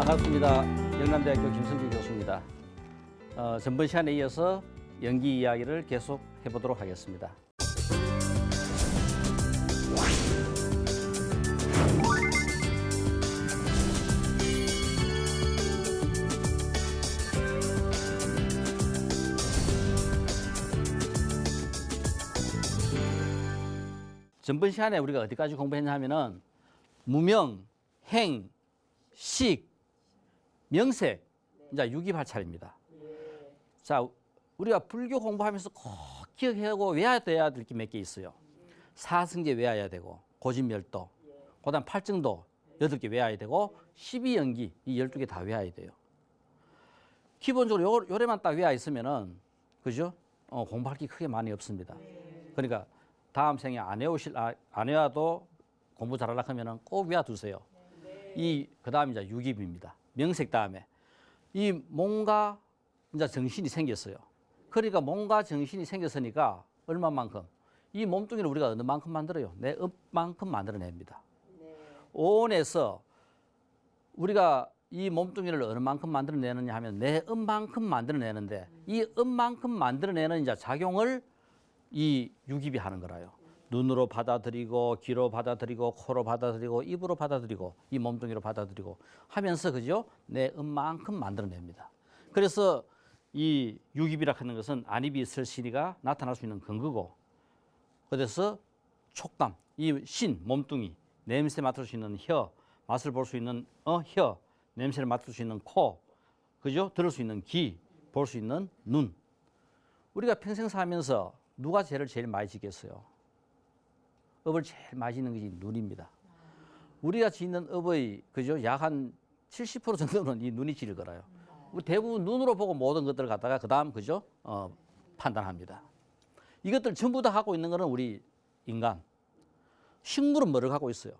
반갑습니다. 영남대학교 김성규 교수입니다. 전번 시간에 이어서 연기 이야기를 계속 해보도록 하겠습니다. 전번 시간에 우리가 어디까지 공부했냐면은 무명, 행, 식, 명색, 이제 유기할 차례입니다. 자, 우리가 불교 공부하면서 꼭 기억하고 외워야 될 게 몇 개 있어요. 사승제 외워야 되고, 고진멸도, 그다음 팔증도 8개 외워야 되고, 12연기 이 12개 다 외워야 돼요. 기본적으로 요래만 딱 외워 있으면은 그죠? 공부할 게 크게 많이 없습니다. 그러니까 다음 생에 안 외워도 공부 잘하려고 하면은 꼭 외워두세요. 그다음 이제 유기입니다. 명색 다음에 이 몸과 이제 정신이 생겼어요. 그러니까 몸과 정신이 생겼으니까 얼마만큼 이 몸뚱이를 우리가 어느 만큼 만들어요? 내 업만큼 만들어냅니다. 온에서 우리가 이 몸뚱이를 어느 만큼 만들어내느냐 하면 내 업만큼 만들어내는데 이 업만큼 만들어내는 이제 작용을 이 유기비 하는 거라요. 눈으로 받아들이고 귀로 받아들이고 코로 받아들이고 입으로 받아들이고 이 몸뚱이로 받아들이고 하면서 그죠? 내 업만큼 만들어냅니다. 그래서 이 유기비라 하는 것은 안입이 설신이가 나타날 수 있는 근거고, 그래서 촉감, 이 신, 몸뚱이, 냄새 맡을 수 있는 혀, 맛을 볼 수 있는 혀, 냄새를 맡을 수 있는 코, 그죠? 들을 수 있는 귀, 볼 수 있는 눈. 우리가 평생 살면서 누가 죄를 제일 많이 짓겠어요? 업을 제일 많이 짓는 것이 눈입니다. 우리가 짓는 업의 그죠? 약 한 70% 정도는 이 눈이 지를 거라요. 우리 대부분 눈으로 보고 모든 것들을 갖다가 그다음 그죠? 판단합니다. 이것들 전부 다 하고 있는 거는 우리 인간. 식물은 뭐를 갖고 있어요?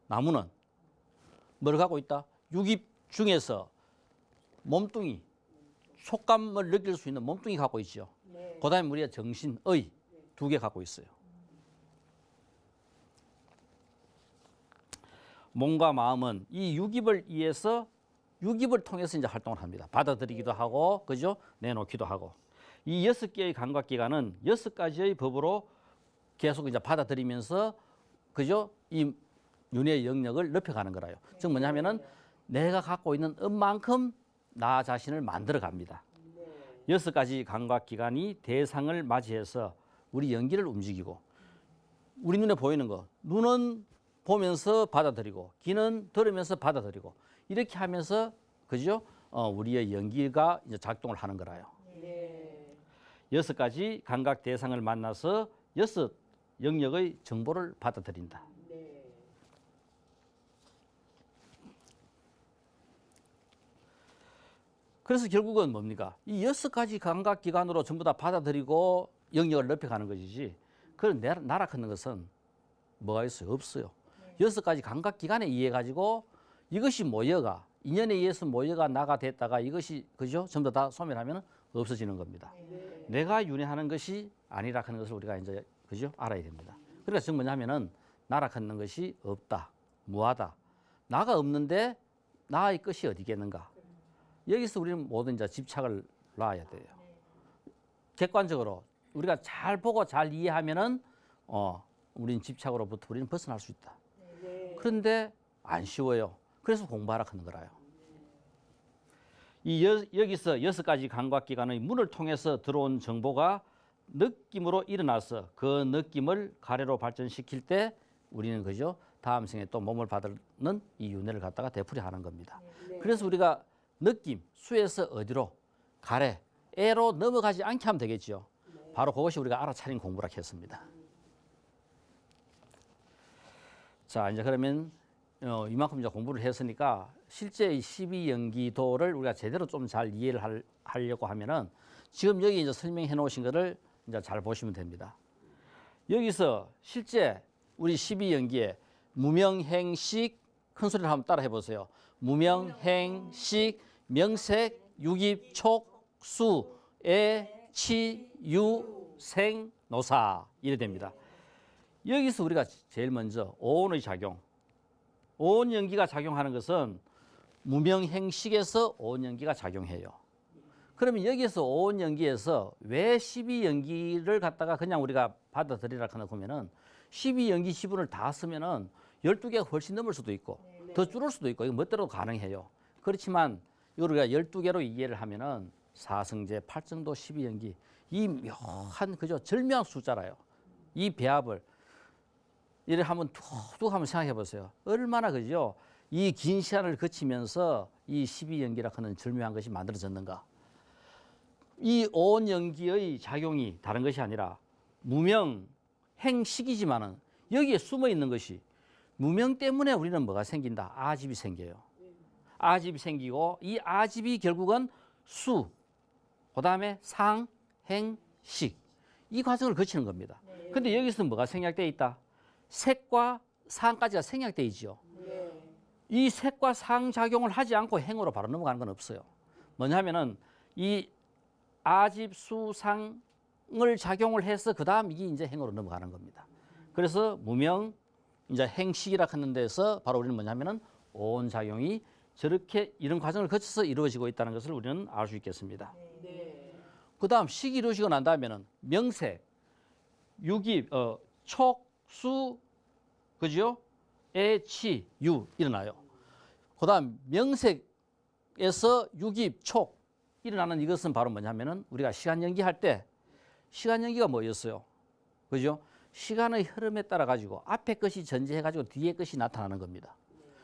나무는 뭐를 갖고 있다? 유기 중에서 몸뚱이, 촉감을 느낄 수 있는 몸뚱이 갖고 있죠. 그다음에 우리가 정신의 2개 갖고 있어요. 몸과 마음은 이 유깁을 위해서 유깁을 통해서 이제 활동을 합니다. 받아들이기도 하고, 그죠? 내놓기도 하고. 이 6개의 감각기관은 6가지의 법으로 계속 이제 받아들이면서, 그죠? 이 윤회의 영역을 넓혀가는 거라요. 즉 뭐냐면은 내가 갖고 있는 업만큼 나 자신을 만들어 갑니다. 6가지 감각기관이 대상을 맞이해서 우리 연기를 움직이고, 우리 눈에 보이는 거, 눈은 보면서 받아들이고, 귀는 들으면서 받아들이고, 이렇게 하면서, 그죠? 우리의 연기가 이제 작동을 하는 거라요. 6가지 감각 대상을 만나서 6 영역의 정보를 받아들인다. 그래서 결국은 뭡니까? 이 6가지 감각 기관으로 전부 다 받아들이고 영역을 넓혀가는 것이지, 그런 나락하는 것은 뭐가 있어요? 없어요. 6가지 감각 기관에 의해 가지고 이것이 모여가 인연에 의해서 모여가 나가 됐다가 이것이 그죠? 전부 다 소멸하면 없어지는 겁니다. 내가 윤회하는 것이 아니라 하는 것을 우리가 이제 그죠? 알아야 됩니다. 그러니까 지금 뭐냐면은 나락하는 것이 없다, 무하다. 나가 없는데 나의 것이 어디겠는가? 여기서 우리는 모든 이제 집착을 놔야 돼요. 객관적으로 우리가 잘 보고 잘 이해하면은 우리는 집착으로부터 우리는 벗어날 수 있다. 그런데 안 쉬워요. 그래서 공부하라 하는 거라요. 여기서 6가지 감각기관의 문을 통해서 들어온 정보가 느낌으로 일어나서 그 느낌을 가래로 발전시킬 때 우리는 그죠? 다음 생에 또 몸을 받는 이 윤회를 갖다가 되풀이하는 겁니다. 그래서 우리가 느낌, 수에서 어디로, 가래, 애로 넘어가지 않게 하면 되겠죠. 바로 그것이 우리가 알아차린 공부라 했습니다. 자, 이제 그러면 이만큼 이제 공부를 했으니까 실제 이 12연기도를 우리가 제대로 좀 잘 이해를 하려고 하면은 지금 여기 이제 설명해 놓으신 거를 이제 잘 보시면 됩니다. 여기서 실제 우리 12연기에 무명행식 큰 소리를 한번 따라 해보세요. 무명행식 명색 유깁 촉 수 애 치 유 생 노사 이래 됩니다. 여기서 우리가 제일 먼저 오온의 작용, 오온 연기가 작용하는 것은 무명행식에서 오온연기가 작용해요. 그러면 여기서 오온연기에서 왜 12연기를 갖다가 그냥 우리가 받아들이라 하나 보면은 12연기 지분을 다 쓰면은 12개가 훨씬 넘을 수도 있고 더 줄을 수도 있고 이거 멋대로 가능해요. 그렇지만 이걸 우리가 12개로 이해를 하면은 4승제, 8정도 12연기 이 묘한 그죠 절묘한 숫자라요. 이 배합을 이래 한번 툭툭 한번 생각해 보세요. 얼마나 그죠? 이 긴 시간을 거치면서 이 12연기라 하는 절묘한 것이 만들어졌는가? 이 오온연기의 작용이 다른 것이 아니라 무명 행식이지만은 여기에 숨어 있는 것이 무명 때문에 우리는 뭐가 생긴다? 아집이 생겨요. 아집이 생기고 이 아집이 결국은 수, 그다음에 상, 행, 식 이 과정을 거치는 겁니다. 근데 여기서 뭐가 생략되어 있다? 색과 상까지가 생략되어 있죠. 이 색과 상 작용을 하지 않고 행으로 바로 넘어가는 건 없어요. 뭐냐면은 이 아집, 수, 상을 작용을 해서 그 다음 이게 이제 행으로 넘어가는 겁니다. 그래서 무명, 이제 행식이라 하는 데서 바로 우리는 뭐냐면은 오온 작용이 저렇게 이런 과정을 거쳐서 이루어지고 있다는 것을 우리는 알 수 있겠습니다. 그 다음 식이 이루어지고 난 다음에는 명색, 유기, 촉, 수, 그죠? 애, 치, 유 일어나요. 그 다음 명색에서 유기, 촉 일어나는 이것은 바로 뭐냐면은 우리가 시간 연기할 때 시간 연기가 뭐였어요? 그죠? 시간의 흐름에 따라 가지고 앞에 것이 전제해 가지고 뒤에 것이 나타나는 겁니다.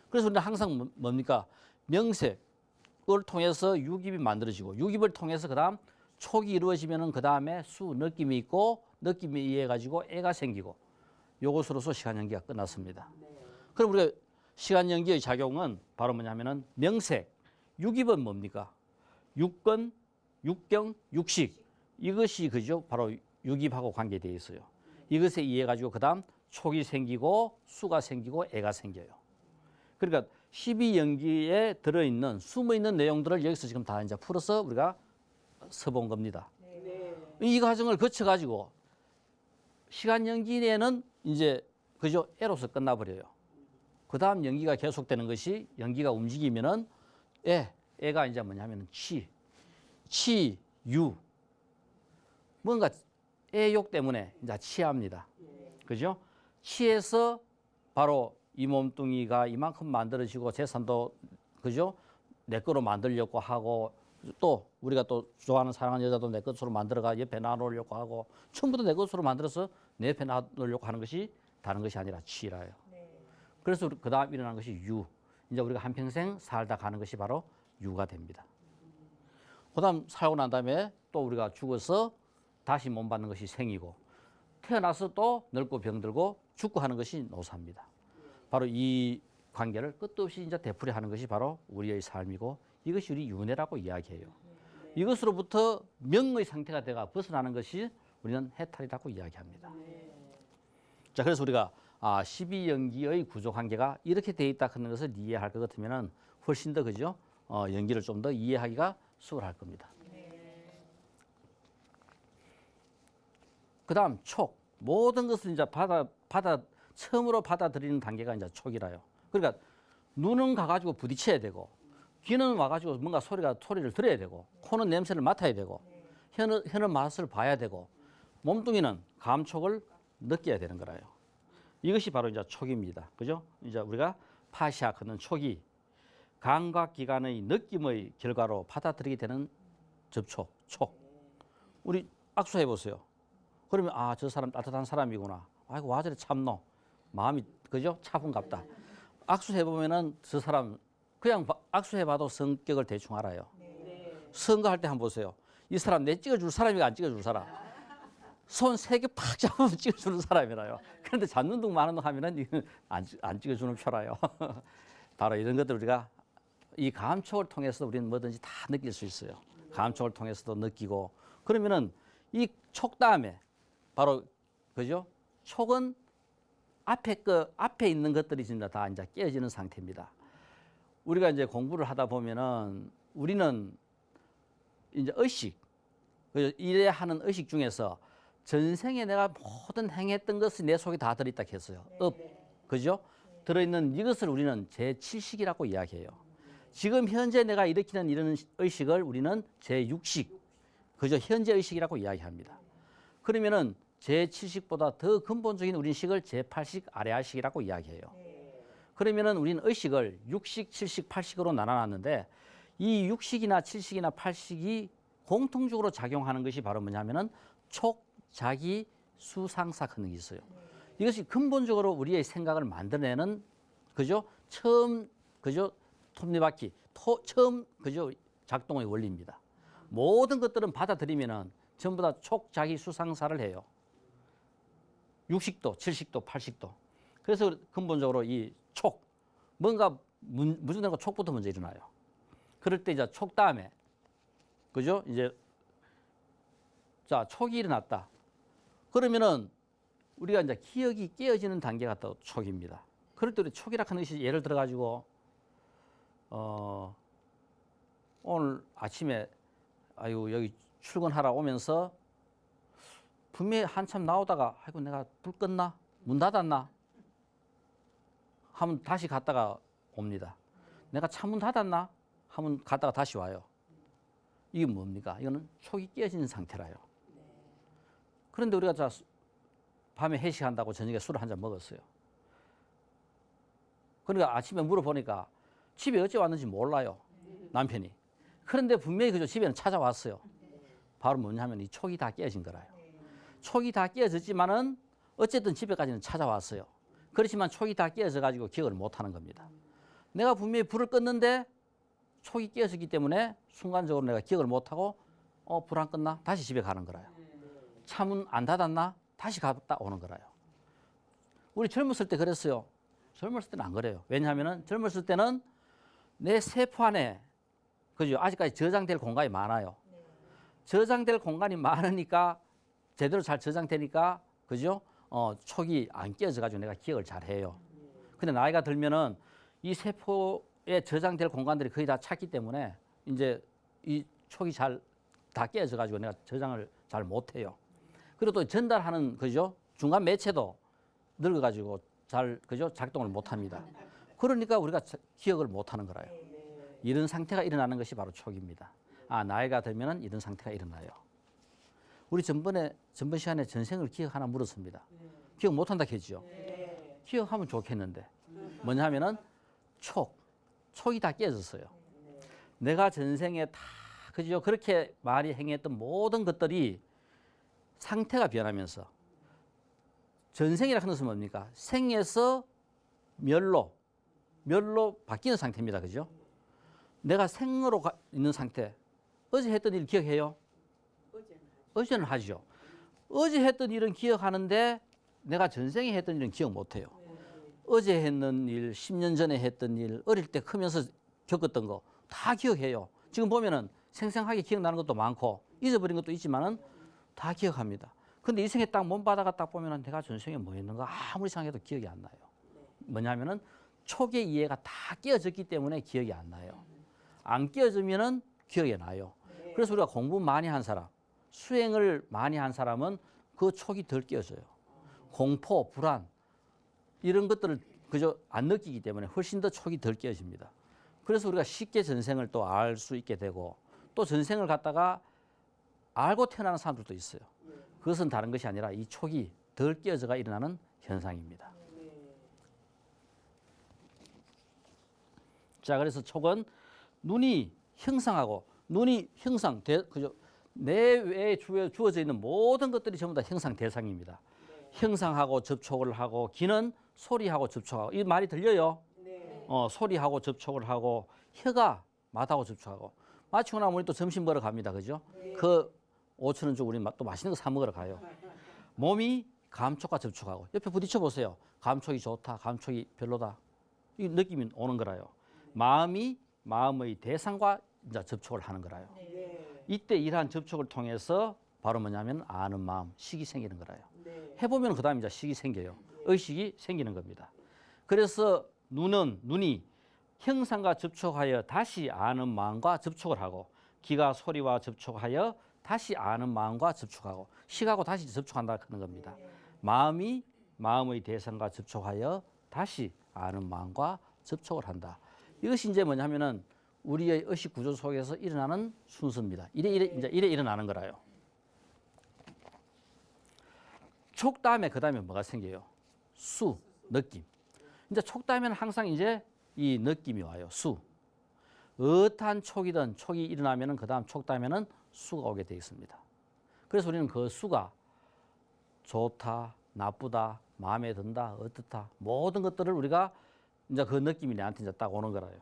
그래서 우리는 항상 뭡니까? 명색을 통해서 유깁이 만들어지고 유깁을 통해서 그다음 촉이 이루어지면은 그다음에 수 느낌이 있고 느낌에 의해 가지고 애가 생기고 요것으로서 시간 연기가 끝났습니다. 그럼 우리가 시간 연기의 작용은 바로 뭐냐면은 명색, 유깁은 뭡니까? 육근, 육경, 육식 이것이 그죠? 바로 유깁하고 관계되어 있어요. 이것에 의해 가지고 그다음 촉이 생기고 수가 생기고 애가 생겨요. 그러니까 12연기에 들어있는 숨어있는 내용들을 여기서 지금 다 이제 풀어서 우리가 써본 겁니다. 이 과정을 거쳐 가지고 시간 연기 내에는 이제 그죠? 애로서 끝나버려요. 그다음 연기가 계속되는 것이 연기가 움직이면은 애가 이제 뭐냐면은 치, 유 뭔가 애욕 때문에 이제 치합니다. 그죠? 치에서 바로 이 몸뚱이가 이만큼 만들어지고 재산도 그죠? 내 거로 만들려고 하고 또 우리가 또 좋아하는 사랑하는 여자도 내 것으로 만들어가 옆에 놔놓으려고 하고 전부 다 내 것으로 만들어서 내 옆에 놔놓으려고 하는 것이 다른 것이 아니라 치라요. 그래서 그 다음 일어난 것이 유. 이제 우리가 한평생 살다 가는 것이 바로 유가 됩니다. 그 다음 살고 난 다음에 또 우리가 죽어서 다시 몸 받는 것이 생이고 태어나서 또 늙고 병들고 죽고 하는 것이 노사입니다. 바로 이 관계를 끝도 없이 이제 되풀이하는 것이 바로 우리의 삶이고 이것이 우리 윤회라고 이야기해요. 이것으로부터 명의 상태가 돼가 벗어나는 것이 우리는 해탈이라고 이야기합니다. 자, 그래서 우리가 12연기의 구조 관계가 이렇게 돼 있다 하는 것을 이해할 것 같으면은 훨씬 더 그죠? 연기를 좀 더 이해하기가 수월할 겁니다. 그다음 촉. 모든 것을 이제 처음으로 받아들이는 단계가 이제 촉이라요. 그러니까 눈은 가가지고 부딪혀야 되고, 귀는 와가지고 뭔가 소리를 들어야 되고, 코는 냄새를 맡아야 되고, 혀는 맛을 봐야 되고, 몸뚱이는 감촉을 느껴야 되는 거라요. 이것이 바로 이제 촉입니다. 그죠? 이제 우리가 파시아 하는 촉이 감각기관의 느낌의 결과로 받아들이게 되는 접촉, 촉. 우리 악수해 보세요. 그러면 저 사람 따뜻한 사람이구나. 아이고 와 저래 참노. 마음이 그죠? 차분갑다. 악수해 보면은 저 사람 그냥 악수해 봐도 성격을 대충 알아요. 선거할 때 한번 보세요. 이 사람 내 찍어줄 사람이가 안 찍어줄 사람. 손 3개 팍 잡으면 찍어주는 사람이라요. 그런데 잡는 둥 마는 둥 하면은 안 찍어주는 표라요. 바로 이런 것들 우리가 이 감촉을 통해서 우리는 뭐든지 다 느낄 수 있어요. 감촉을 통해서도 느끼고 그러면은 이 촉 다음에 바로 그죠? 촉은 앞에 있는 것들이 진짜 다 이제 깨어지는 상태입니다. 우리가 이제 공부를 하다 보면은 우리는 이제 의식, 이래 하는 의식 중에서 전생에 내가 모든 행했던 것이 내 속에 다 들어있다 했어요. 그죠? 들어있는 이것을 우리는 제7식이라고 이야기해요. 지금 현재 내가 일으키는 이런 의식을 우리는 제6식, 그저 현재 의식이라고 이야기합니다. 그러면은 제7식보다 더 근본적인 우린 식을 제8식 아래아식이라고 이야기해요. 그러면은 우리는 의식을 6식, 7식, 8식으로 나눠놨는데 이 6식이나 7식이나 8식이 공통적으로 작용하는 것이 바로 뭐냐면은 촉, 자기, 수상사 기능이 있어요. 이것이 근본적으로 우리의 생각을 만들어내는 그죠? 처음 그죠? 톱니바퀴 처음 그죠? 작동의 원리입니다. 모든 것들은 받아들이면은 전부 다 촉, 자기, 수상사를 해요. 6식도, 7식도, 8식도. 그래서 근본적으로 이 촉, 뭔가 무중된 거 촉부터 먼저 일어나요. 그럴 때 이제 촉 다음에 그죠? 이제 자 촉이 일어났다. 그러면은 우리가 이제 기억이 깨어지는 단계가 또 촉입니다. 그럴 때 우리 촉이라 하는 것이 예를 들어 가지고 오늘 아침에 아유 여기 출근하러 오면서 분명히 한참 나오다가 아이고 내가 불 껐나? 문 닫았나? 하면 다시 갔다가 옵니다. 내가 차문 닫았나? 하면 갔다가 다시 와요. 이게 뭡니까? 이거는 촉이 깨어진 상태라요. 그런데 우리가 자 밤에 회식한다고 저녁에 술을 한 잔 먹었어요. 그러니까 아침에 물어보니까 집에 어째 왔는지 몰라요. 남편이. 그런데 분명히 그저 집에는 찾아왔어요. 바로 뭐냐면 이 촉이 다 깨어진 거라요. 촉이 다 깨어졌지만은 어쨌든 집에까지는 찾아왔어요. 그렇지만 촉이 다 깨어져 가지고 기억을 못 하는 겁니다. 내가 분명히 불을 껐는데 촉이 깨어졌기 때문에 순간적으로 내가 기억을 못 하고 불 안 껐나? 다시 집에 가는 거라요. 차문 안 닫았나? 다시 갔다 오는 거라요. 우리 젊었을 때 그랬어요. 젊었을 때는 안 그래요. 왜냐하면 젊었을 때는 내 세포 안에 그죠? 아직까지 저장될 공간이 많아요. 저장될 공간이 많으니까 제대로 잘 저장되니까 그죠? 촉이 안 깨어져 가지고 내가 기억을 잘 해요. 근데 나이가 들면은 이 세포에 저장될 공간들이 거의 다 찼기 때문에 이제 이 촉이 잘 다 깨어져 가지고 내가 저장을 잘 못 해요. 그리고 또 전달하는 그죠? 중간 매체도 늙어 가지고 잘 그죠? 작동을 못 합니다. 그러니까 우리가 기억을 못 하는 거라요. 이런 상태가 일어나는 것이 바로 촉입니다. 아, 나이가 들면은 이런 상태가 일어나요. 우리 전번 시간에 전생을 기억 하나 물었습니다. 기억 못 한다 했죠? 기억하면 좋겠는데. 뭐냐 하면은 촉이 다 깨졌어요. 내가 전생에 다 그죠? 그렇게 많이 행했던 모든 것들이 상태가 변하면서 전생이라 하는 것은 뭡니까? 생에서 멸로 바뀌는 상태입니다. 그죠? 내가 생으로 있는 상태. 어제 했던 일 기억해요? 어제는 하죠. 어제 했던 일은 기억하는데 내가 전생에 했던 일은 기억 못해요. 어제 했는 일, 10년 전에 했던 일, 어릴 때 크면서 겪었던 거 다 기억해요. 지금 보면은 생생하게 기억나는 것도 많고 잊어버린 것도 있지만은 다 기억합니다. 근데 이 생에 딱 몸바다가 딱 보면은 내가 전생에 뭐 했는가 아무리 생각해도 기억이 안 나요. 뭐냐면은 촉의 이해가 다 깨어졌기 때문에 기억이 안 나요. 안 깨어지면은 기억이 나요. 그래서 우리가 공부 많이 한 사람, 수행을 많이 한 사람은 그 촉이 덜 깨어져요. 공포, 불안 이런 것들을 그저 안 느끼기 때문에 훨씬 더 촉이 덜 깨어집니다. 그래서 우리가 쉽게 전생을 또 알 수 있게 되고 또 전생을 갖다가 알고 태어나는 사람들도 있어요. 그것은 다른 것이 아니라 이 촉이 덜 깨어져가 일어나는 현상입니다. 자, 그래서 촉은 눈이 형상하고 그죠? 내외에 주어져 있는 모든 것들이 전부 다 형상 대상입니다. 형상하고 접촉을 하고 귀는 소리하고 접촉하고 이 말이 들려요? 소리하고 접촉을 하고 혀가 맛하고 접촉하고 마치고 나면 우리 또 점심 먹으러 갑니다. 그죠? 그 5,000원 주고 우리 또 맛있는 거 사 먹으러 가요. 몸이 감촉과 접촉하고 옆에 부딪혀 보세요. 감촉이 좋다, 감촉이 별로다. 이 느낌이 오는 거라요. 마음이 마음의 대상과 이제 접촉을 하는 거라요. 이때 이러한 접촉을 통해서 바로 뭐냐면 아는 마음, 식이 생기는 거라요. 해보면 그 다음에 이제 식이 생겨요. 의식이 생기는 겁니다. 그래서 눈이 형상과 접촉하여 다시 아는 마음과 접촉을 하고 귀가 소리와 접촉하여 다시 아는 마음과 접촉하고 식하고 다시 접촉한다 하는 겁니다. 마음이 마음의 대상과 접촉하여 다시 아는 마음과 접촉을 한다. 이것이 이제 뭐냐면은 우리의 의식 구조 속에서 일어나는 순서입니다. 이래 일어나는 거라요. 촉 다음에 그 다음에 뭐가 생겨요? 수, 느낌. 이제 촉 다음에는 항상 이제 이 느낌이 와요. 수. 어떠한 촉이든 촉이 일어나면은 그 다음 촉 다음에는 수가 오게 되어 있습니다. 그래서 우리는 그 수가 좋다, 나쁘다, 마음에 든다, 어떻다 모든 것들을 우리가 이제 그 느낌이 내한테 이제 딱 오는 거라요.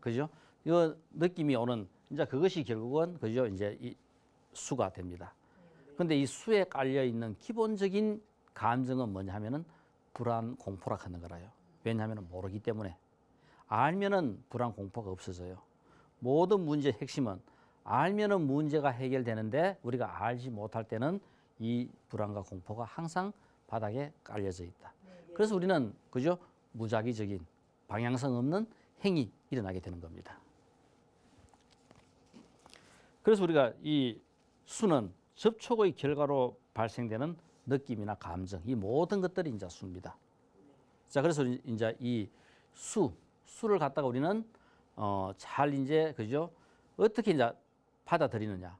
그죠? 이 느낌이 오는 이제 그것이 결국은 그죠? 이제 이 수가 됩니다. 근데 이 수에 깔려 있는 기본적인 감정은 뭐냐 하면은 불안, 공포라 하는 거라요. 왜냐하면 모르기 때문에. 알면은 불안, 공포가 없어져요. 모든 문제의 핵심은 알면은 문제가 해결되는데 우리가 알지 못할 때는 이 불안과 공포가 항상 바닥에 깔려져 있다. 그래서 우리는 그죠? 무작위적인 방향성 없는 행위 일어나게 되는 겁니다. 그래서 우리가 이 수는 접촉의 결과로 발생되는 느낌이나 감정, 이 모든 것들이 이제 수입니다. 자, 그래서 이제 이 수를 갖다가 우리는 잘 이제 그죠? 어떻게 이제 받아들이느냐?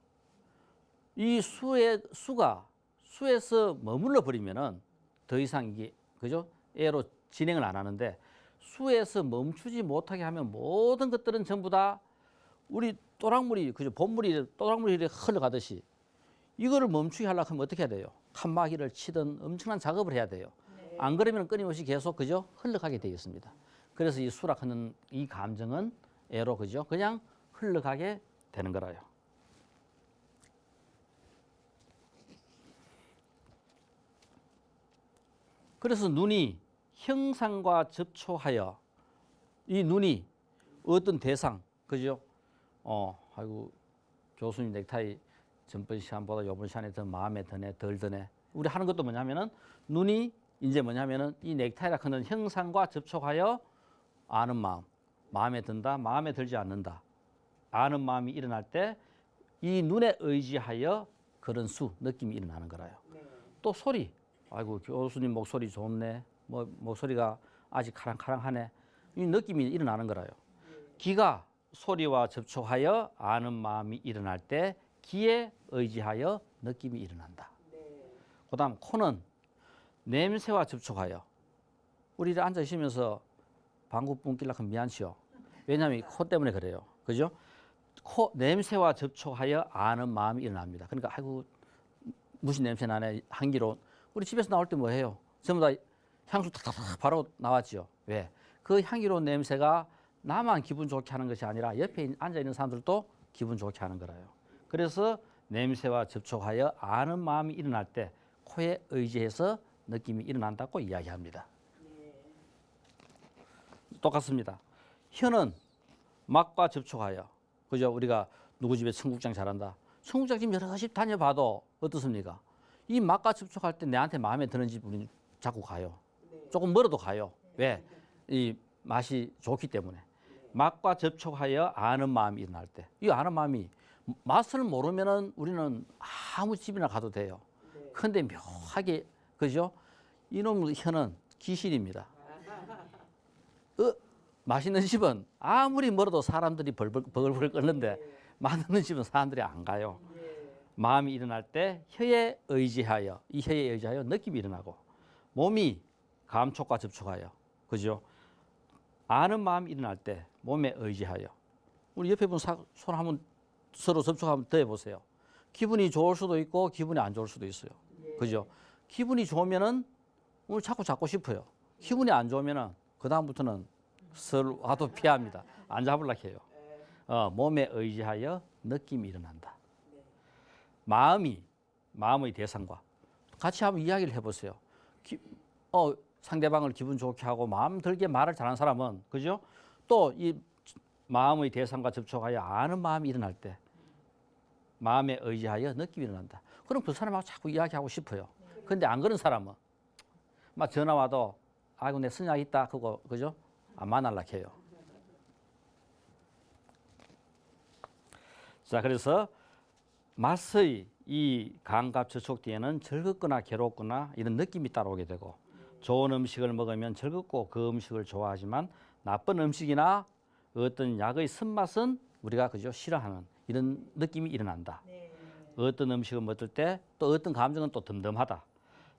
이 수에서 머물러 버리면은 더 이상 이게 그죠? 애로 진행을 안 하는데 수에서 멈추지 못하게 하면 모든 것들은 전부 다 우리 또랑물이 그죠? 봄물이 또랑물이 흘러가듯이 이거를 멈추게 하려고 하면 어떻게 해야 돼요? 칸막이를 치든 엄청난 작업을 해야 돼요. 네. 안 그러면 끊임없이 계속 그죠? 흘러가게 되겠습니다. 그래서 이 수락하는 이 감정은 애로 그죠? 그냥 흘러가게 되는 거라요. 그래서 눈이 형상과 접촉하여 이 눈이 어떤 대상 그죠? 아이고 교수님 넥타이 전번 시간보다 이번 시간에 더 마음에 드네, 덜 드네. 우리 하는 것도 뭐냐면은 눈이 이제 뭐냐면은 이 넥타이라 하는 형상과 접촉하여 아는 마음, 마음에 든다, 마음에 들지 않는다. 아는 마음이 일어날 때 이 눈에 의지하여 그런 느낌이 일어나는 거라요. 네. 또 소리, 아이고 교수님 목소리 좋네, 뭐 목소리가 아직 카랑카랑하네. 이 느낌이 일어나는 거라요. 네. 귀가 소리와 접촉하여 아는 마음이 일어날 때 귀에 의지하여 느낌이 일어난다. 네. 그다음 코는 냄새와 접촉하여 우리 앉아 있으면서 방구 뿜기려고 하면 미안치요. 왜냐하면 코 때문에 그래요. 그죠? 코 냄새와 접촉하여 아는 마음이 일어납니다. 그러니까 아이고 무슨 냄새 나네 향기로운. 우리 집에서 나올 때 뭐 해요? 전부 다 향수 탁탁탁 바로 나왔죠. 왜? 그 향기로운 냄새가 나만 기분 좋게 하는 것이 아니라 옆에 앉아 있는 사람들도 기분 좋게 하는 거라요. 그래서 냄새와 접촉하여 아는 마음이 일어날 때 코에 의지해서 느낌이 일어난다고 이야기합니다. 똑같습니다. 혀는 맛과 접촉하여 그죠? 우리가 누구 집에 청국장 잘한다. 청국장 집 여러 집 다녀봐도 어떻습니까? 이 맛과 접촉할 때 내한테 마음에 드는 집 우리는 자꾸 가요. 조금 멀어도 가요. 왜? 이 맛이 좋기 때문에. 맛과 접촉하여 아는 마음이 일어날 때. 이 아는 마음이 맛을 모르면은 우리는 아무 집이나 가도 돼요. 그런데 묘하게 그죠? 이놈 혀는 귀신입니다. 맛있는 집은 아무리 멀어도 사람들이 벌벌 끓는데 맛없는 집은 사람들이 안 가요. 마음이 일어날 때 혀에 의지하여 이 혀에 의지하여 느낌이 일어나고 몸이 감촉과 접촉하여 그죠? 아는 마음이 일어날 때 몸에 의지하여 우리 옆에 분 손 한번 서로 접촉하면 더 해보세요. 기분이 좋을 수도 있고 기분이 안 좋을 수도 있어요. 그죠? 기분이 좋으면은 오늘 자꾸 잡고 싶어요. 기분이 안 좋으면은 그 다음부터는 서로 와도 피합니다. 안 잡으려고 해요. 몸에 의지하여 느낌이 일어난다. 마음의 대상과 같이 한번 이야기를 해보세요. 상대방을 기분 좋게 하고 마음 들게 말을 잘하는 사람은 그죠? 또 이 마음의 대상과 접촉하여 아는 마음이 일어날 때 마음에 의지하여 느낌이 일어난다. 그럼 그 사람하고 자꾸 이야기하고 싶어요. 그런데 안 그런 사람은 막 전화 와도 아이고 내 선약 있다 그거 그죠? 안 만날라 해요. 자, 그래서 맛의 이 감각 접촉 뒤에는 즐겁거나 괴롭거나 이런 느낌이 따라오게 되고 좋은 음식을 먹으면 즐겁고 그 음식을 좋아하지만 나쁜 음식이나 어떤 약의 쓴맛은 우리가 그죠 싫어하는 이런 느낌이 일어난다. 어떤 음식을 먹을 때 또 어떤 감정은 또 덤덤하다.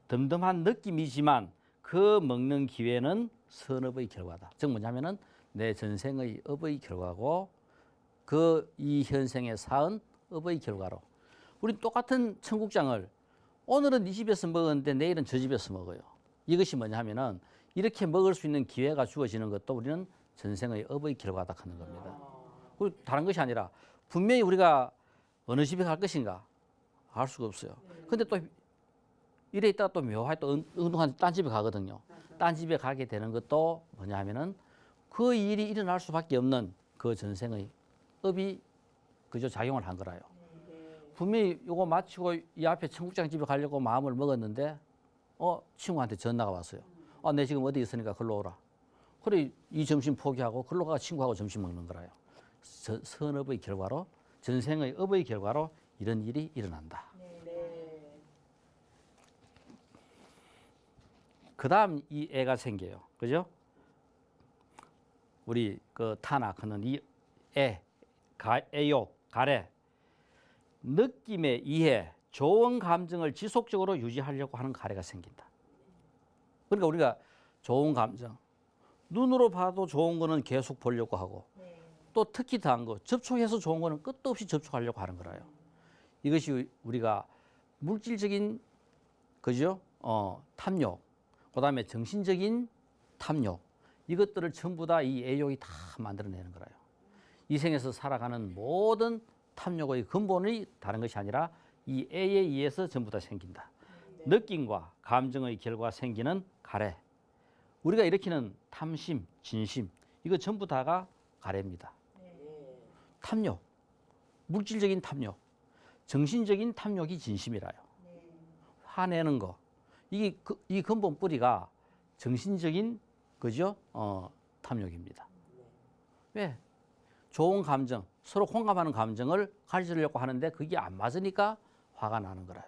덤덤한 느낌이지만 그 먹는 기회는 선업의 결과다. 즉 뭐냐면은 내 전생의 업의 결과고 그 이 현생에 쌓은 업의 결과로 우리 똑같은 청국장을 오늘은 이 집에서 먹었는데 내일은 저 집에서 먹어요. 이것이 뭐냐면은 이렇게 먹을 수 있는 기회가 주어지는 것도 우리는 전생의 업의 결과다 하는 겁니다. 그리고 다른 것이 아니라 분명히 우리가 어느 집에 갈 것인가 알 수가 없어요. 근데 또 이래 있다가 또 묘하게 또 운동한 딴 집에 가거든요. 딴 집에 가게 되는 것도 뭐냐면은 그 일이 일어날 수밖에 없는 그 전생의 업이 그저 작용을 한 거라요. 분명히 이거 마치고 이 앞에 청국장 집에 가려고 마음을 먹었는데 친구한테 전화가 왔어요. 내 지금 어디 있으니까 글로 오라. 그래 이 점심 포기하고 글로 가 친구하고 점심 먹는 거라요. 선업의 결과로 전생의 업의 결과로 이런 일이 일어난다. 그 다음 이 애가 생겨요. 그죠? 우리 그 타나크는 이 애욕, 가래. 느낌에 의해 좋은 감정을 지속적으로 유지하려고 하는 가래가 생긴다. 그러니까 우리가 좋은 감정, 눈으로 봐도 좋은 거는 계속 보려고 하고 또 특히 더한 거, 접촉해서 좋은 거는 끝도 없이 접촉하려고 하는 거라요. 이것이 우리가 물질적인 그죠? 탐욕, 그다음에 정신적인 탐욕, 이것들을 전부 다 이 애욕이 다 만들어내는 거라요. 이 생에서 살아가는 모든 탐욕의 근본이 다른 것이 아니라 이 애에 의해서 전부 다 생긴다. 느낌과 감정의 결과 생기는 가래. 우리가 일으키는 탐심, 진심, 이거 전부 다가 가래입니다. 탐욕, 물질적인 탐욕, 정신적인 탐욕이 진심이라요. 화내는 거, 이 근본 뿌리가 정신적인 그죠? 탐욕입니다. 왜? 좋은 감정, 서로 공감하는 감정을 가지려고 하는데 그게 안 맞으니까 화가 나는 거라요.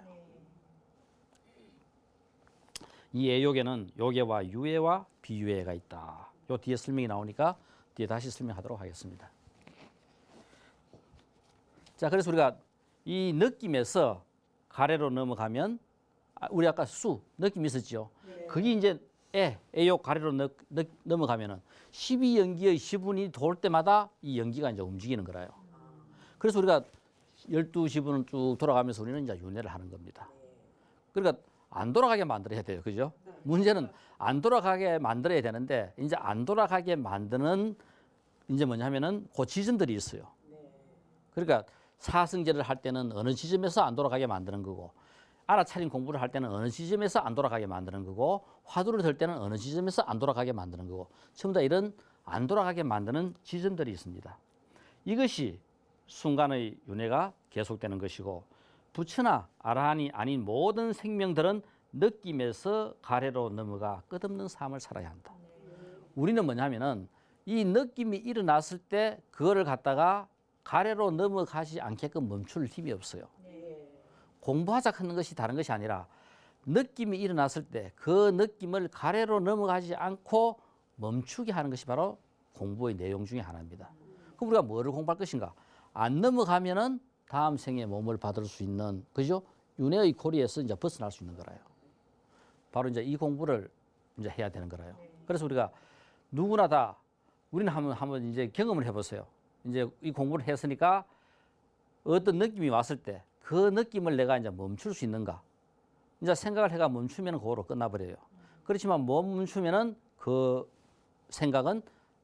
이 애욕에는 요괴와 유해와 비유해가 있다. 요 뒤에 설명이 나오니까 뒤에 다시 설명하도록 하겠습니다. 자, 그래서 우리가 이 느낌에서 가래로 넘어가면 우리 아까 수 느낌이 있었죠. 그게 이제 애욕 가래로 넘어가면은 12연기의 시분이 돌 때마다 이 연기가 이제 움직이는 거라요. 그래서 우리가 12시분을 쭉 돌아가면서 우리는 이제 윤회를 하는 겁니다. 그러니까 안 돌아가게 만들어야 돼요. 그죠? 문제는 안 돌아가게 만들어야 되는데 이제 안 돌아가게 만드는 이제 뭐냐면은 그 지점들이 있어요. 그러니까 사성제를 할 때는 어느 지점에서 안 돌아가게 만드는 거고 알아차린 공부를 할 때는 어느 지점에서 안 돌아가게 만드는 거고 화두를 들 때는 어느 지점에서 안 돌아가게 만드는 거고 전부 다 이런 안 돌아가게 만드는 지점들이 있습니다. 이것이 순간의 윤회가 계속되는 것이고 부처나 아라한이 아닌 모든 생명들은 느낌에서 가래로 넘어가 끝없는 삶을 살아야 한다. 우리는 뭐냐면은 이 느낌이 일어났을 때 그거를 갖다가 가래로 넘어가지 않게끔 멈출 힘이 없어요. 공부하자 하는 것이 다른 것이 아니라 느낌이 일어났을 때 그 느낌을 가래로 넘어가지 않고 멈추게 하는 것이 바로 공부의 내용 중에 하나입니다. 그럼 우리가 뭐를 공부할 것인가? 안 넘어가면은 다음 생에 몸을 받을 수 있는 그죠? 윤회의 고리에서 이제 벗어날 수 있는 거라요. 바로 이제 이 공부를 이제 해야 되는 거라요. 그래서 우리가 누구나 다 우리는 한번 이제 경험을 해보세요. 이제 이 공부를 했으니까 어떤 느낌이 왔을 때 그 느낌을 내가 이제 멈출 수 있는가? 이제 생각을 해가 멈추면 그거로 끝나버려요. 그렇지만 못 멈추면은 그 생각은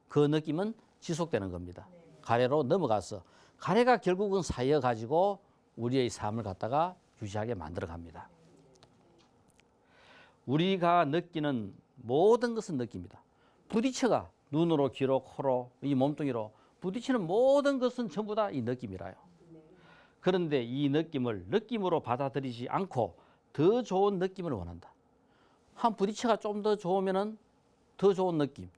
그 느낌은 지속되는 겁니다. 가래로 넘어가서 가래가 결국은 쌓여 가지고 우리의 삶을 갖다가 유지하게 만들어 갑니다. 우리가 느끼는 모든 것은 느낍니다. 부딪혀가 눈으로, 귀로, 코로, 이 몸뚱이로 부딪히는 모든 것은 전부 다 이 느낌이라요. 그런데 이 느낌을 느낌으로 받아들이지 않고 더 좋은 느낌을 원한다. 한 부딪혀가 좀 더 좋으면은 더 좋은 느낌,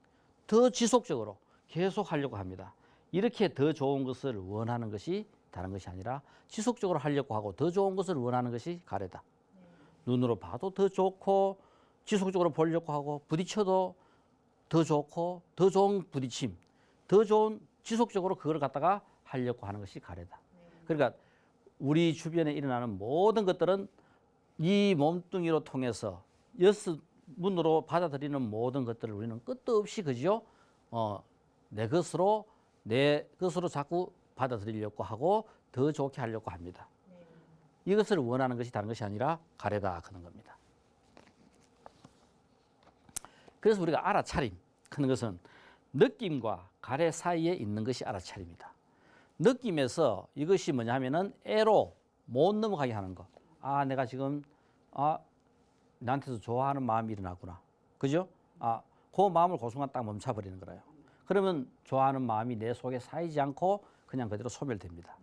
더 지속적으로 계속 하려고 합니다. 이렇게 더 좋은 것을 원하는 것이 다른 것이 아니라 지속적으로 하려고 하고 더 좋은 것을 원하는 것이 가래다. 눈으로 봐도 더 좋고 지속적으로 보려고 하고 부딪혀도 더 좋고 더 좋은 부딪힘, 더 좋은 지속적으로 그걸 갖다가 하려고 하는 것이 가래다. 그러니까 우리 주변에 일어나는 모든 것들은 이 몸뚱이로 통해서 여섯 문으로 받아들이는 모든 것들을 우리는 끝도 없이 그죠? 내 것으로 자꾸 받아들이려고 하고 더 좋게 하려고 합니다. 이것을 원하는 것이 다른 것이 아니라 가래다 하는 겁니다. 그래서 우리가 알아차림 하는 것은 느낌과 가래 사이에 있는 것이 알아차림이다. 느낌에서 이것이 뭐냐 하면은 애로 못 넘어가게 하는 것. 아, 내가 지금 나한테서 좋아하는 마음이 일어나구나. 그죠? 그 마음을 그 순간 딱 멈춰버리는 거예요. 그러면 좋아하는 마음이 내 속에 쌓이지 않고 그냥 그대로 소멸됩니다.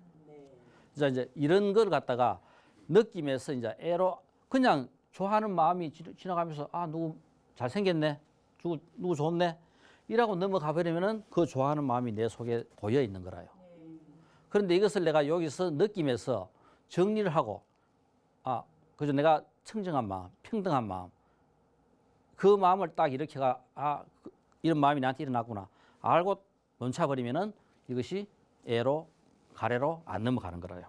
이제 이런 걸 갖다가 느낌에서 이제 애로 그냥 좋아하는 마음이 지나가면서 누구 잘생겼네, 누구 좋네 이라고 넘어가 버리면은 그 좋아하는 마음이 내 속에 고여 있는 거라요. 그런데 이것을 내가 여기서 느낌에서 정리를 하고 그죠? 내가 청정한 마음, 평등한 마음, 그 마음을 딱 이렇게가 이런 마음이 나한테 일어났구나 알고 멈춰버리면은 이것이 애로 가래로 안 넘어가는 거라요.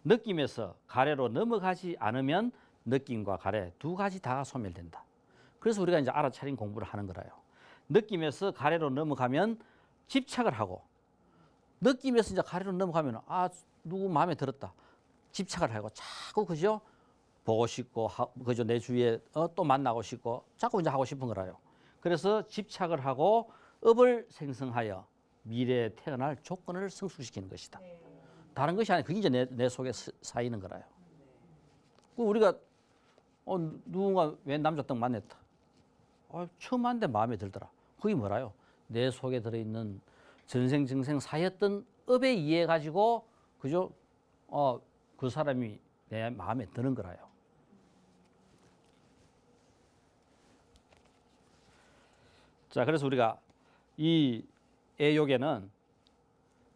느낌에서 가래로 넘어가지 않으면 느낌과 가래 두 가지 다 소멸된다. 그래서 우리가 이제 알아차림 공부를 하는 거라요. 느낌에서 가래로 넘어가면 집착을 하고, 느낌에서 이제 가래로 넘어가면 누구 마음에 들었다 집착을 하고 자꾸 그죠? 보고 싶고 그죠? 내 주위에 또 만나고 싶고 자꾸 이제 하고 싶은 거라요. 그래서 집착을 하고 업을 생성하여 미래에 태어날 조건을 성숙시키는 것이다. 다른 것이 아니라 그게 이제 내 속에 쌓이는 거라요. 우리가 누군가 웬 남자 딱 만났다. 처음 만났는데 마음에 들더라. 그게 뭐라요? 내 속에 들어있는 전생증생 쌓였던 업에 의해 가지고 그죠? 그 사람이 내 마음에 드는 거라요. 자, 그래서 우리가 이 애욕에는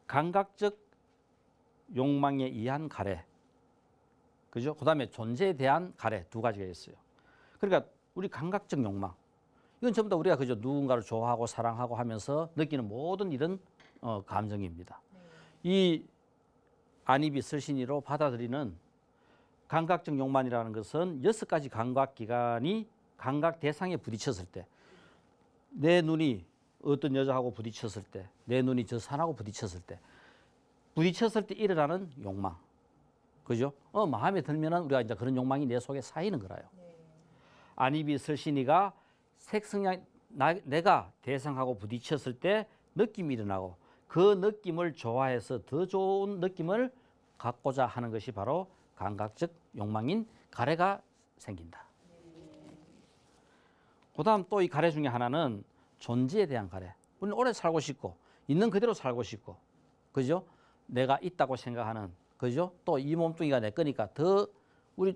감각적 욕망에 의한 가래, 그죠? 그 다음에 존재에 대한 가래 두 가지가 있어요. 그러니까 우리 감각적 욕망, 이건 전부 다 우리가 그죠? 누군가를 좋아하고 사랑하고 하면서 느끼는 모든 이런 감정입니다. 이 안입이 설신이로 받아들이는 감각적 욕망이라는 것은 6가지 감각기관이 감각 대상에 부딪혔을 때, 내 눈이 어떤 여자하고 부딪혔을 때, 내 눈이 저 산하고 부딪혔을 때 일어나는 욕망, 그죠? 마음에 들면은 우리가 이제 그런 욕망이 내 속에 쌓이는 거라요. 안입이 설신이가 색성향 내가 대상하고 부딪혔을 때 느낌이 일어나고 그 느낌을 좋아해서 더 좋은 느낌을 갖고자 하는 것이 바로 감각적 욕망인 가래가 생긴다. 그 다음 또 이 가래 중에 하나는 존재에 대한 가래. 우리는 오래 살고 싶고 있는 그대로 살고 싶고 그죠? 내가 있다고 생각하는 그죠? 또 이 몸뚱이가 내 거니까 더 우리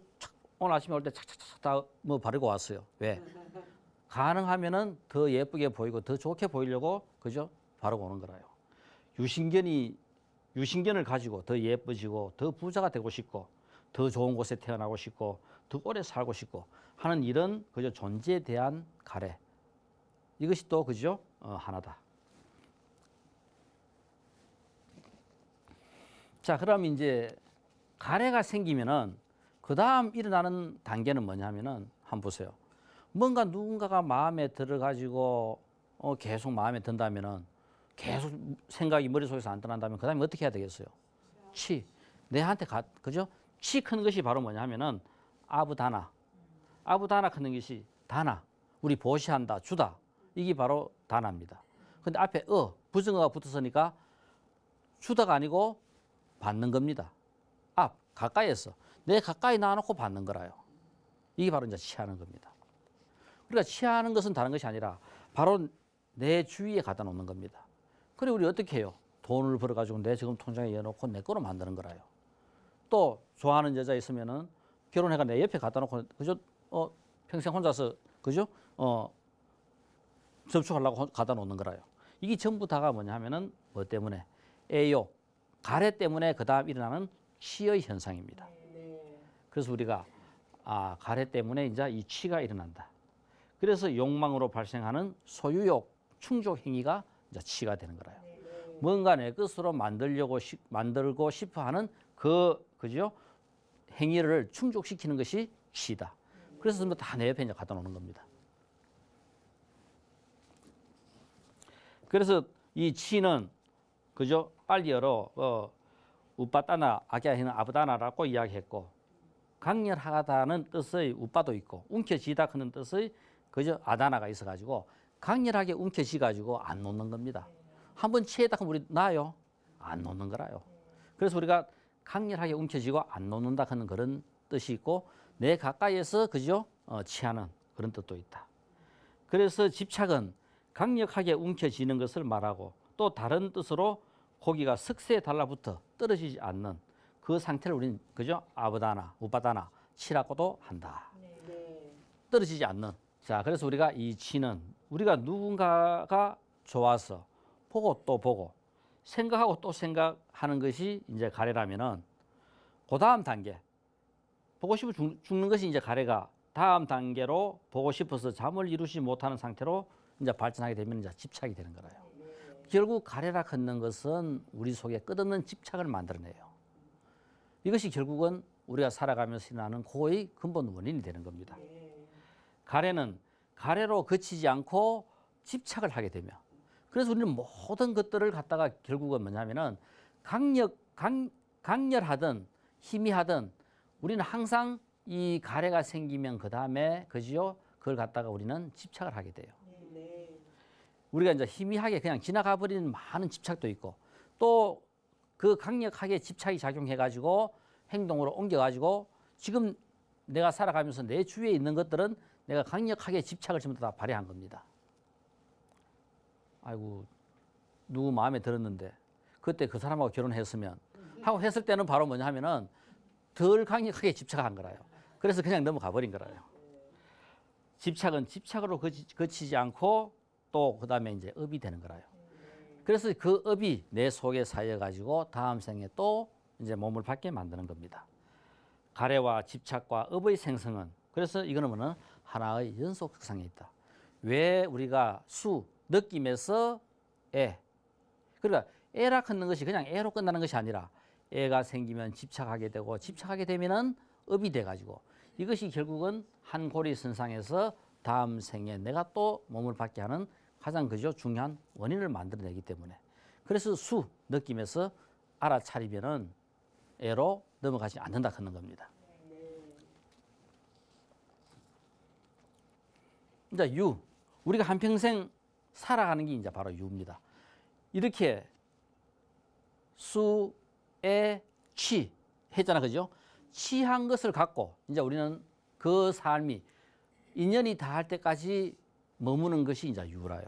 오늘 아침에 올 때 착착착 다 뭐 바르고 왔어요. 왜? 가능하면은 더 예쁘게 보이고 더 좋게 보이려고 그죠? 바르고 오는 거라요. 유신견을 가지고 더 예뻐지고 더 부자가 되고 싶고 더 좋은 곳에 태어나고 싶고 더 오래 살고 싶고 하는 이런 그죠? 존재에 대한 가래. 이것이 또 그죠? 하나다. 자, 그럼 이제 가래가 생기면은 그 다음 일어나는 단계는 뭐냐면은 한번 보세요. 뭔가 누군가가 마음에 들어가지고 계속 마음에 든다면은 계속 생각이 머릿속에서 안 떠난다면 그 다음에 어떻게 해야 되겠어요? 내한테 그죠? 큰 것이 바로 뭐냐면은 아부다나 큰 것이 다나. 우리 보시한다, 주다. 이게 바로 다나입니다. 근데 앞에 부정어가 붙었으니까 주다가 아니고 받는 겁니다. 가까이에서. 내 가까이 놔놓고 받는 거라요. 이게 바로 이제 취하는 겁니다. 그러니까 취하는 것은 다른 것이 아니라 바로 내 주위에 갖다 놓는 겁니다. 그리고 우리 어떻게 해요? 돈을 벌어가지고 내 지금 통장에 넣어놓고 내 거로 만드는 거라요. 또 좋아하는 여자 있으면은 결혼해가 내 옆에 갖다 놓고 그죠? 평생 혼자서 그죠? 접촉하려고 갖다 놓는 거라요. 이게 전부 다가 뭐냐 하면은 뭐 때문에? 애욕, 가래 때문에 그 다음 일어나는 취의 현상입니다. 그래서 우리가 가래 때문에 이제 이 취가 일어난다. 그래서 욕망으로 발생하는 소유욕, 충족 행위가 이제 취가 되는 거라요. 뭔가 내 것으로 만들고 싶어 하는 그죠? 행위를 충족시키는 것이 치다. 그래서 다 내 옆에 이제 갖다 놓는 겁니다. 그래서 이 치는 그죠? 빨리어로 우빠따나 아기야히는 아부다나라고 이야기했고, 강렬하다는 뜻의 우빠도 있고 움켜쥐다 하는 뜻의 그저 아다나가 있어가지고 강렬하게 움켜쥐가지고 안 놓는 겁니다. 한번 치에다 하면 우리 놔요? 안 놓는 거라요. 그래서 우리가 강렬하게 움켜쥐고 안 놓는다 하는 그런 뜻이 있고, 내 가까이에서 그죠? 취하는 그런 뜻도 있다. 그래서 집착은 강력하게 움켜쥐는 것을 말하고, 또 다른 뜻으로 고기가 석쇠에 달라붙어 떨어지지 않는 그 상태를 우리는 그죠? 아부다나, 우바다나, 치라고도 한다. 떨어지지 않는. 자, 그래서 우리가 이 치는 우리가 누군가가 좋아서 보고 또 보고 생각하고 또 생각하는 것이 이제 가래라면은, 그 다음 단계 보고 싶어 죽는 것이 이제 가래가 다음 단계로 보고 싶어서 잠을 이루지 못하는 상태로 이제 발전하게 되면 이제 집착이 되는 거예요. 결국 가래라 걷는 것은 우리 속에 끝없는 집착을 만들어내요. 이것이 결국은 우리가 살아가면서 나는 고의 근본 원인이 되는 겁니다. 가래는 가래로 그치지 않고 집착을 하게 되며, 그래서 우리는 모든 것들을 갖다가 결국은 뭐냐면은 강렬하든 희미하든 우리는 항상 이 가래가 생기면 그 다음에 그지요? 그걸 갖다가 우리는 집착을 하게 돼요. 우리가 이제 희미하게 그냥 지나가 버리는 많은 집착도 있고, 또 그 강력하게 집착이 작용해가지고 행동으로 옮겨가지고 지금 내가 살아가면서 내 주위에 있는 것들은 내가 강력하게 집착을 전부 다 발휘한 겁니다. 아이고, 누구 마음에 들었는데 그때 그 사람하고 결혼했으면 하고 했을 때는 바로 뭐냐 하면은 덜 강력하게 집착한 거라요. 그래서 그냥 넘어가 버린 거라요. 집착은 집착으로 그치지 않고 또 그 다음에 이제 업이 되는 거라요. 그래서 그 업이 내 속에 쌓여가지고 다음 생에 또 이제 몸을 받게 만드는 겁니다. 가래와 집착과 업의 생성은, 그래서 이거는 뭐는 하나의 연속 특성이 있다. 왜 우리가 느낌에서 그러니까 애라 걷는 것이 그냥 애로 끝나는 것이 아니라 애가 생기면 집착하게 되고 집착하게 되면은 업이 돼가지고 이것이 결국은 한 고리선상에서 다음 생에 내가 또 몸을 받게 하는 가장 그죠 중요한 원인을 만들어내기 때문에, 그래서 느낌에서 알아차리면은 애로 넘어가지 않는다 하는 겁니다. 이제 우리가 한평생 살아가는 게 이제 바로 유입니다. 이렇게 취 했잖아, 그죠? 취한 것을 갖고 이제 우리는 그 삶이 인연이 다할 때까지 머무는 것이 이제 유라요.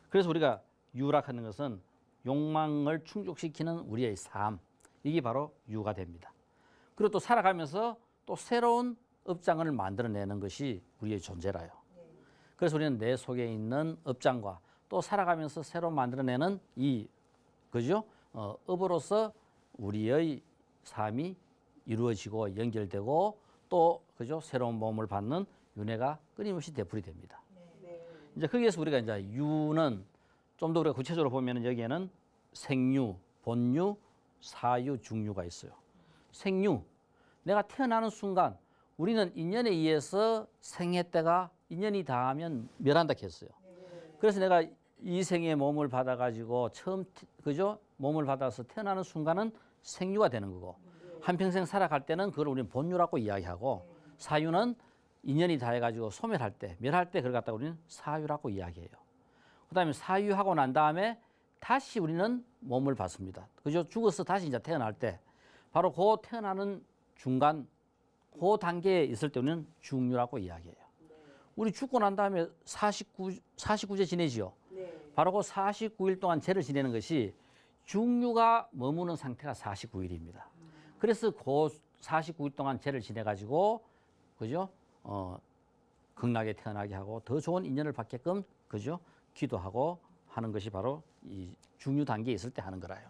그래서 우리가 유락하는 것은 욕망을 충족시키는 우리의 삶, 이게 바로 유가 됩니다. 그리고 또 살아가면서 또 새로운 업장을 만들어내는 것이 우리의 존재라요. 그래서 우리는 내 속에 있는 업장과 또 살아가면서 새로 만들어내는 그죠? 업으로서 우리의 삶이 이루어지고 연결되고 또 그죠? 새로운 몸을 받는 윤회가 끊임없이 되풀이 됩니다. 이제 거기에서 우리가 이제 유는 좀 더 우리가 구체적으로 보면은 여기에는 생유, 본유, 사유, 중유가 있어요. 생유, 내가 태어나는 순간 우리는 인연에 의해서 생애 때가 인연이 닿으면 멸한다 했어요. 그래서 내가 이 생에 몸을 받아가지고 처음 그죠? 몸을 받아서 태어나는 순간은 생유가 되는 거고, 한평생 살아갈 때는 그걸 우리는 본유라고 이야기하고, 사유는 인연이 닿아가지고 소멸할 때, 멸할 때 그걸 갖다가 우리는 사유라고 이야기해요. 그 다음에 사유하고 난 다음에 다시 우리는 몸을 받습니다. 그죠? 죽어서 다시 이제 태어날 때, 바로 그 태어나는 중간, 그 단계에 있을 때 우리는 중유라고 이야기해요. 우리 죽고 난 다음에 49제 지내지요. 바로 그 49일 동안 제를 지내는 것이 중유가 머무는 상태가 49일입니다. 그래서 그 49일 동안 제를 지내가지고, 그죠? 극락에 태어나게 하고 더 좋은 인연을 받게끔, 그죠? 기도하고 하는 것이 바로 이 중유 단계에 있을 때 하는 거라요.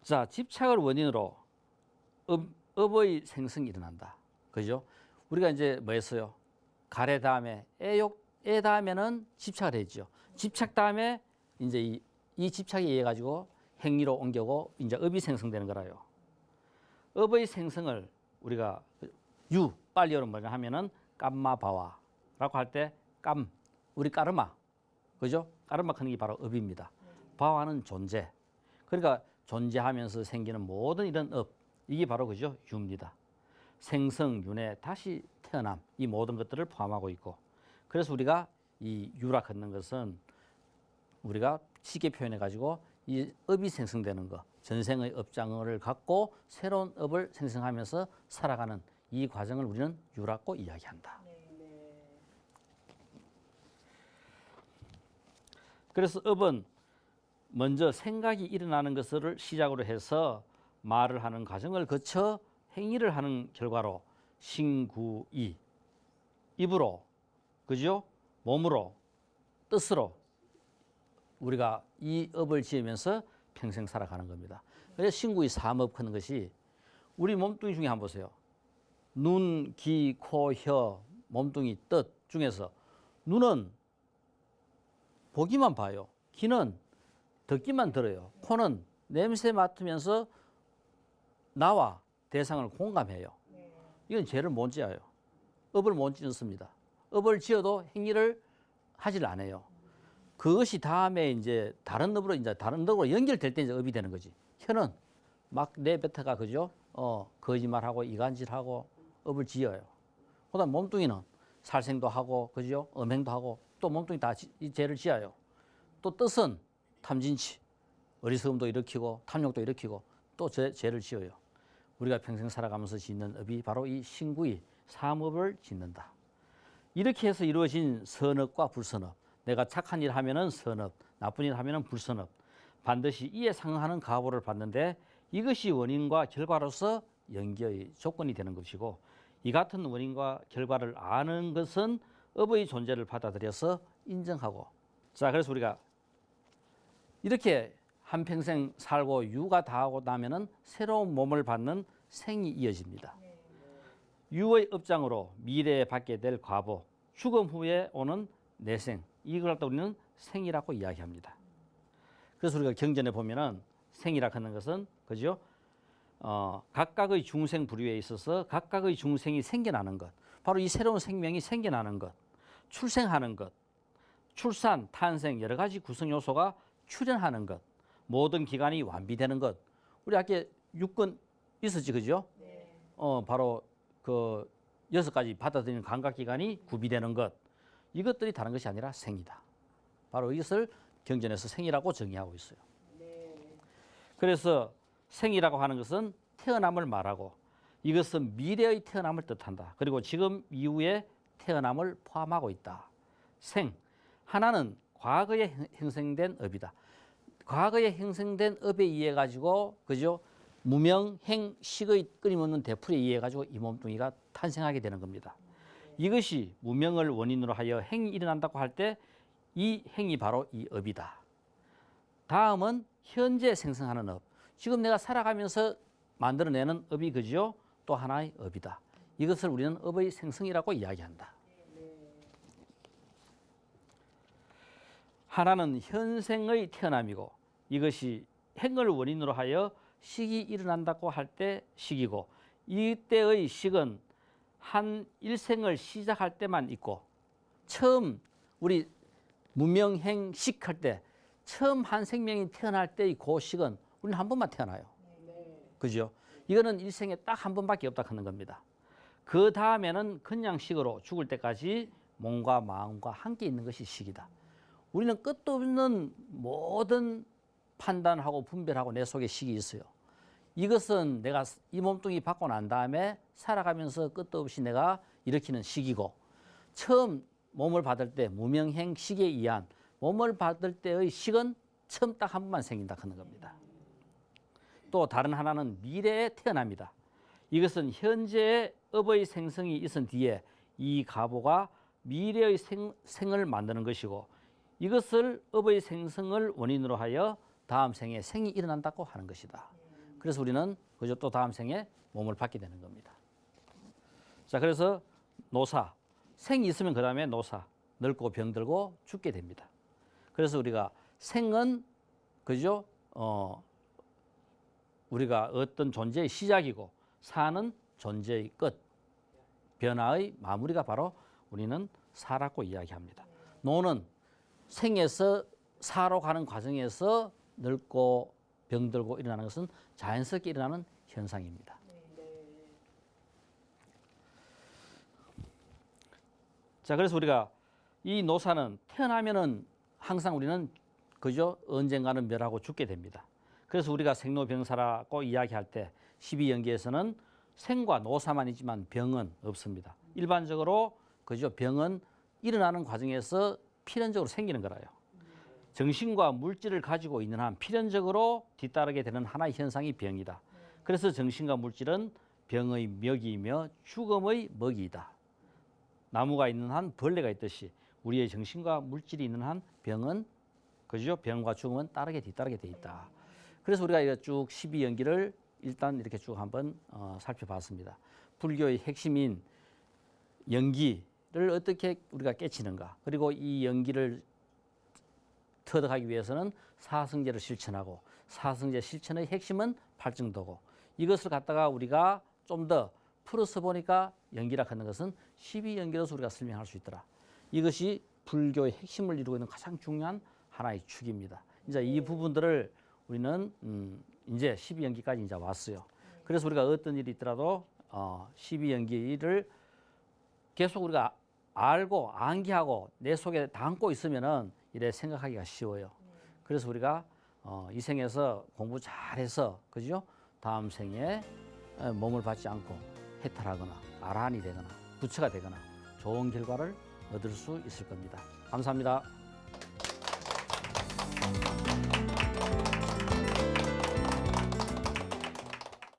자, 집착을 원인으로 업의 생성이 일어난다. 그죠? 우리가 이제 뭐 했어요? 가래 다음에 애욕 애 다음에는 집착을 했죠. 집착 다음에 이제 이 집착에 의해 가지고 행위로 옮겨고 이제 업이 생성되는 거라요. 업의 생성을 우리가 빨리 여러분 뭐냐 하면은 깜마바와라고 할 때 우리 까르마, 그죠? 까르마 하는 게 바로 업입니다. 바와는 존재. 그러니까 존재하면서 생기는 모든 이런 업, 이게 바로 그죠? 유입니다. 생성, 윤회, 다시 태어남, 이 모든 것들을 포함하고 있고, 그래서 우리가 이 유라 걷는 것은 우리가 쉽게 표현해 가지고 이 업이 생성되는 것, 전생의 업장을 갖고 새로운 업을 생성하면서 살아가는 이 과정을 우리는 유라고 이야기한다. 그래서 업은 먼저 생각이 일어나는 것을 시작으로 해서 말을 하는 과정을 거쳐 행위를 하는 결과로 신구이, 입으로, 그죠? 몸으로, 뜻으로 우리가 이 업을 지으면서 평생 살아가는 겁니다. 그래서 신구이 삼업 하는 것이 우리 몸뚱이 중에 한번 보세요. 눈, 귀, 코, 혀, 몸뚱이, 뜻 중에서 눈은 보기만 봐요. 귀는 듣기만 들어요. 코는 냄새 맡으면서 나와 대상을 공감해요. 이건 죄를 못 지어요. 업을 못 짓습니다. 업을 지어도 행위를 하질 않아요. 그것이 다음에 이제 다른 업으로 연결될 때 이제 업이 되는 거지. 혀는 막 내뱉어가 그죠? 거짓말하고 이간질하고 업을 지어요. 그다음 몸뚱이는 살생도 하고 그죠? 음행도 하고 또 몸뚱이 다 이 죄를 지어요. 또 뜻은 탐진치, 어리석음도 일으키고 탐욕도 일으키고 또 죄를 지어요. 우리가 평생 살아가면서 짓는 업이 바로 이 신구이 삼업을 짓는다. 이렇게 해서 이루어진 선업과 불선업. 내가 착한 일 하면은 선업, 나쁜 일 하면은 불선업. 반드시 이에 상응하는 가보를 받는데 이것이 원인과 결과로서 연계의 조건이 되는 것이고, 이 같은 원인과 결과를 아는 것은 업의 존재를 받아들여서 인정하고. 자, 그래서 우리가 이렇게 한평생 살고 유가 다하고 나면은 새로운 몸을 받는 생이 이어집니다. 유의 업장으로 미래에 받게 될 과보, 죽음 후에 오는 내생, 이걸 갖다 우리는 생이라고 이야기합니다. 그래서 우리가 경전에 보면은 생이라 하는 것은 그죠? 각각의 중생 부류에 있어서 각각의 중생이 생겨나는 것, 바로 이 새로운 생명이 생겨나는 것, 출생하는 것, 출산, 탄생 여러 가지 구성 요소가 출현하는 것, 모든 기간이 완비되는 것. 우리 아까 6권 있었지, 그죠? 바로 그 6가지 받아들이는 감각 기관이 구비되는 것. 이것들이 다른 것이 아니라 생이다. 바로 이것을 경전에서 생이라고 정의하고 있어요. 그래서 생이라고 하는 것은 태어남을 말하고 이것은 미래의 태어남을 뜻한다. 그리고 지금 이후의 태어남을 포함하고 있다. 생, 하나는 과거에 형성된 업이다. 과거에 형성된 업에 의해 가지고 그죠? 무명, 행, 식의 끊임없는 대풀에 의해 가지고 이 몸뚱이가 탄생하게 되는 겁니다. 이것이 무명을 원인으로 하여 행이 일어난다고 할 때 이 행이 바로 이 업이다. 다음은 현재 생성하는 업. 지금 내가 살아가면서 만들어내는 업이 그죠? 또 하나의 업이다. 이것을 우리는 업의 생성이라고 이야기한다. 하나는 현생의 태어남이고 이것이 행을 원인으로 하여 식이 일어난다고 할 때 식이고, 이때의 식은 한 일생을 시작할 때만 있고, 처음 우리 무명행식 할 때 처음 한 생명이 태어날 때의 그 식은 우리는 한 번만 태어나요. 그죠? 이거는 일생에 딱 한 번밖에 없다 하는 겁니다. 그 다음에는 그냥 식으로 죽을 때까지 몸과 마음과 함께 있는 것이 식이다. 우리는 끝도 없는 모든 판단하고 분별하고 내 속에 식이 있어요. 이것은 내가 이 몸뚱이 받고 난 다음에 살아가면서 끝도 없이 내가 일으키는 식이고, 처음 몸을 받을 때 무명행 식에 의한 몸을 받을 때의 식은 처음 딱 한 번만 생긴다 하는 겁니다. 또 다른 하나는 미래에 태어납니다. 이것은 현재의 업의 생성이 있은 뒤에 이 가보가 미래의 생을 만드는 것이고, 이것을 업의 생성을 원인으로 하여 다음 생에 생이 일어난다고 하는 것이다. 그래서 우리는 그저 또 다음 생에 몸을 받게 되는 겁니다. 자, 그래서 노사, 생이 있으면 그 다음에 노사, 늙고 병들고 죽게 됩니다. 그래서 우리가 생은 그죠? 우리가 어떤 존재의 시작이고 사는 존재의 끝, 변화의 마무리가 바로 우리는 사라고 이야기합니다. 노는 생에서 사로 가는 과정에서 늙고 병들고 일어나는 것은 자연스럽게 일어나는 현상입니다. 자, 그래서 우리가 이 노사는 태어나면은 항상 우리는 그죠? 언젠가는 멸하고 죽게 됩니다. 그래서 우리가 생로병사라고 이야기할 때 12연기에서는 생과 노사만 있지만 병은 없습니다. 일반적으로 그죠? 병은 일어나는 과정에서 필연적으로 생기는 거라요. 정신과 물질을 가지고 있는 한 필연적으로 뒤따르게 되는 하나의 현상이 병이다. 그래서 정신과 물질은 병의 먹이이며 죽음의 먹이이다. 나무가 있는 한 벌레가 있듯이 우리의 정신과 물질이 있는 한 병은 그죠? 병과 죽음은 뒤따르게 돼 있다. 그래서 우리가 이거 쭉 12연기를 일단 이렇게 쭉 한번 살펴봤습니다. 불교의 핵심인 연기를 어떻게 우리가 깨치는가, 그리고 이 연기를 터득하기 위해서는 사성제를 실천하고 사성제 실천의 핵심은 팔증도고, 이것을 갖다가 우리가 좀 더 풀어서 보니까 연기라 하는 것은 12연기로서 우리가 설명할 수 있더라. 이것이 불교의 핵심을 이루고 있는 가장 중요한 하나의 축입니다. 이제 이 부분들을 우리는 이제 12연기까지 이제 왔어요. 그래서 우리가 어떤 일이 있더라도 12연기를 계속 우리가 알고 암기하고 내 속에 담고 있으면은 이래 생각하기가 쉬워요. 그래서 우리가 이 생에서 공부 잘해서 그죠? 다음 생에 몸을 받지 않고 해탈하거나 아라한이 되거나 부처가 되거나 좋은 결과를 얻을 수 있을 겁니다. 감사합니다.